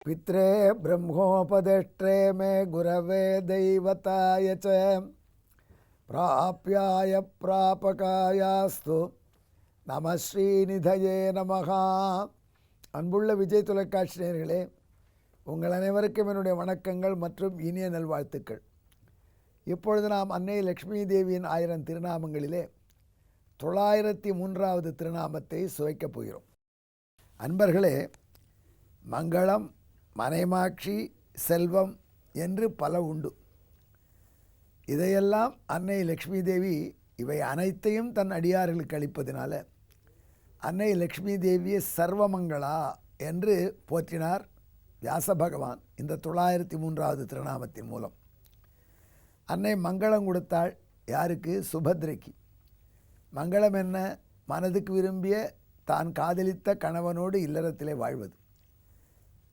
पित्रे ब्रह्मोपदेष्ट्रे मे गुरवे दैवताय च प्राप्याय प्रापकायास्तु நம ஸ்ரீநிதயே நமகா. அன்புள்ள விஜய் தொலைக்காட்சி நேயர்களே, உங்கள் அனைவருக்கும் என்னுடைய வணக்கங்கள் மற்றும் இனிய நல்வாழ்த்துக்கள். இப்பொழுது நாம் அன்னை லக்ஷ்மி தேவியின் 1000 திருநாமங்களிலே 903வது திருநாமத்தை சுவைக்கப் போகிறோம். அன்பர்களே, மங்களம், மனைமாட்சி, செல்வம் என்று பல உண்டு. இதையெல்லாம் அன்னை லக்ஷ்மி தேவி இவை அனைத்தையும் தன் அடியார்களுக்கு அளிப்பதினால அன்னை லக்ஷ்மி தேவியை சர்வமங்களா என்று போற்றினார் வியாச பகவான் இந்த 903வது திருநாமத்தின் மூலம். அன்னை மங்களம் கொடுத்தாள். யாருக்கு? சுபத்ரைக்கு. மங்களம் என்ன? மனதுக்கு விரும்பிய தான் காதலித்த கணவனோடு இல்லறத்திலே வாழ்வது.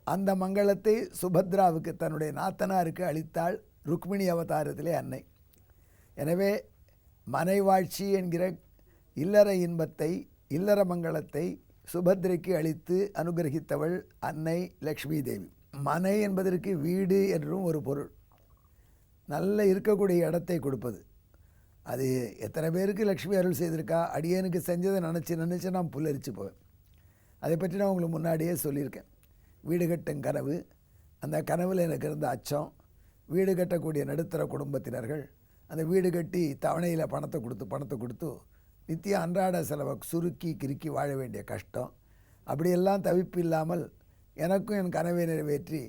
அந்த மங்களத்தை சுபத்ராவுக்கு, தன்னுடைய நாத்தனாருக்கு அளித்தாள் ருக்மிணி அவதாரத்திலே அன்னை. எனவே மனைவாழ்ச்சி என்கிற இல்லற இன்பத்தை, இல்லற மங்களத்தை சுபத்ரைக்கு அளித்து அனுகிரகித்தவள் அன்னை லக்ஷ்மி தேவி. மனை என்பதற்கு வீடு என்றும் ஒரு பொருள். நல்ல இருக்கக்கூடிய இடத்தை கொடுப்பது. அது எத்தனை பேருக்கு லக்ஷ்மி அருள் செய்திருக்கா? அடியனுக்கு செஞ்சதை நினச்சி நான் புல்லரிச்சு போவேன். அதை பற்றி நான் உங்களுக்கு முன்னாடியே சொல்லியிருக்கேன். வீடு கட்டும் கனவு, அந்த கனவில் எனக்கு இருந்த அச்சம், வீடு கட்டக்கூடிய நடுத்தர குடும்பத்தினர்கள் அந்த வீடு கட்டி தவணையில் பணத்தை கொடுத்து நித்தியம் அன்றாட செலவை சுருக்கி கிறுக்கி வாழ வேண்டிய கஷ்டம், அப்படியெல்லாம் தவிப்பு இல்லாமல் எனக்கும் என் கனவை நிறைவேற்றி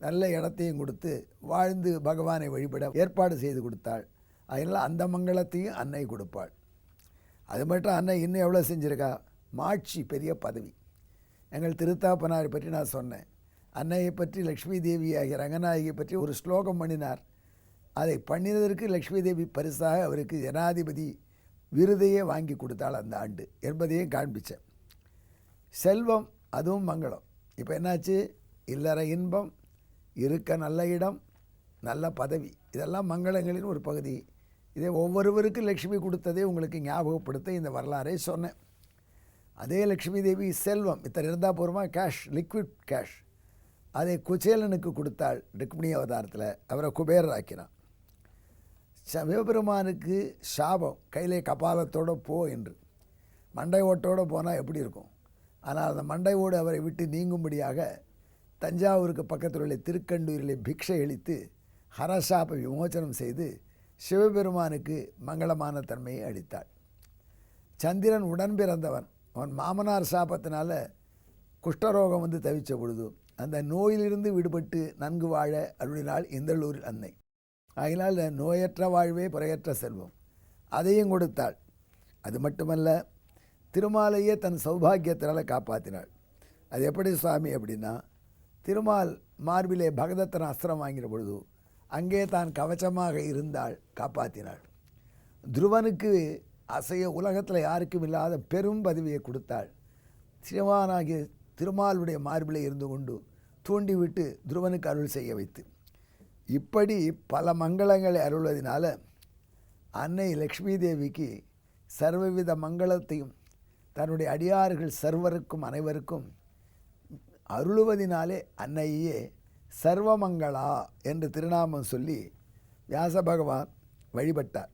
நல்ல இடத்தையும் கொடுத்து வாழ்ந்து பகவானை வழிபட ஏற்பாடு செய்து கொடுத்தாள். அதனால் அந்த மங்களத்தையும் அன்னை கொடுப்பாள். அது மட்டும் அன்னை இன்னும் எவ்வளோ செஞ்சுருக்கா? மாட்சி, பெரிய பதவி. எங்கள் திருத்தாப்பனாரை பற்றி நான் சொன்னேன். அன்னையை பற்றி, லக்ஷ்மி தேவி ஆகிய ரங்கநாயகியை பற்றி ஒரு ஸ்லோகம் பண்ணினார். அதை பண்ணினதற்கு லக்ஷ்மி தேவி பரிசாக அவருக்கு ஜனாதிபதி விருதையே வாங்கி கொடுத்தாள் அந்த ஆண்டு என்பதையும் காண்பித்தேன். செல்வம், அதுவும் மங்களம். இப்போ என்னாச்சு? இல்லற இன்பம், இருக்க நல்ல இடம், நல்ல பதவி, இதெல்லாம் மங்களங்களின் ஒரு பகுதி. இதை ஒவ்வொருவருக்கும் லக்ஷ்மி கொடுத்ததே உங்களுக்கு ஞாபகப்படுத்த இந்த வரலாறை சொன்னேன். அதே லக்ஷ்மி தேவி செல்வம், இத்தனை இருந்தால் போருமா? Cash, liquid cash. அதை குச்சேலனுக்கு கொடுத்தாள் ருக்மிணி அவதாரத்தில். அவரை குபேரர் ஆக்கினான். சிவபெருமானுக்கு சாபம், கையிலே கபாலத்தோடு போ என்று. மண்டை ஓட்டோடு போனால் எப்படி இருக்கும்? ஆனால் அந்த மண்டை ஓடு அவரை விட்டு நீங்கும்படியாக தஞ்சாவூருக்கு பக்கத்தில் உள்ள திருக்கண்டூரிலே பிக்ஷை அளித்து ஹரசாப விமோச்சனம் செய்து சிவபெருமானுக்கு மங்களமான தன்மையை அளித்தாள். சந்திரன் உடன் பிறந்தவன். அவன் மாமனார் சாபத்தினால குஷ்டரோகம் வந்து தவிச்ச பொழுது அந்த நோயிலிருந்து விடுபட்டு நன்கு வாழ அருளினாள் இந்தளூரில் அன்னை. ஆகினால் நோயற்ற வாழ்வே புறையற்ற செல்வம், அதையும் கொடுத்தாள். அது மட்டுமல்ல, திருமாலையே தன் சௌபாகியத்தினால் காப்பாற்றினாள். அது எப்படி சுவாமி அப்படின்னா, திருமால் மார்பிலே பகதத்தன் அஸ்திரம் வாங்கின பொழுது அங்கே தான் கவச்சமாக இருந்தாள், காப்பாற்றினாள். துருவனுக்கு அசைய உலகத்தில் யாருக்கும் இல்லாத பெரும் பதவியை கொடுத்தாள். சிவனாகிய திருமாலுடைய மார்பிலே இருந்து கொண்டு தூண்டிவிட்டு துருவனுக்கு அருள் செய்ய வைத்து, இப்படி பல மங்களங்களை அருள்வதனால அன்னை லக்ஷ்மி தேவிக்கு சர்வவித மங்களத்தையும் தன்னுடைய அடியார்கள் சர்வருக்கும் அனைவருக்கும் அருளுவதினாலே அன்னையே சர்வமங்களா என்று திருநாமம் சொல்லி வியாச பகவான் வழிபட்டார்.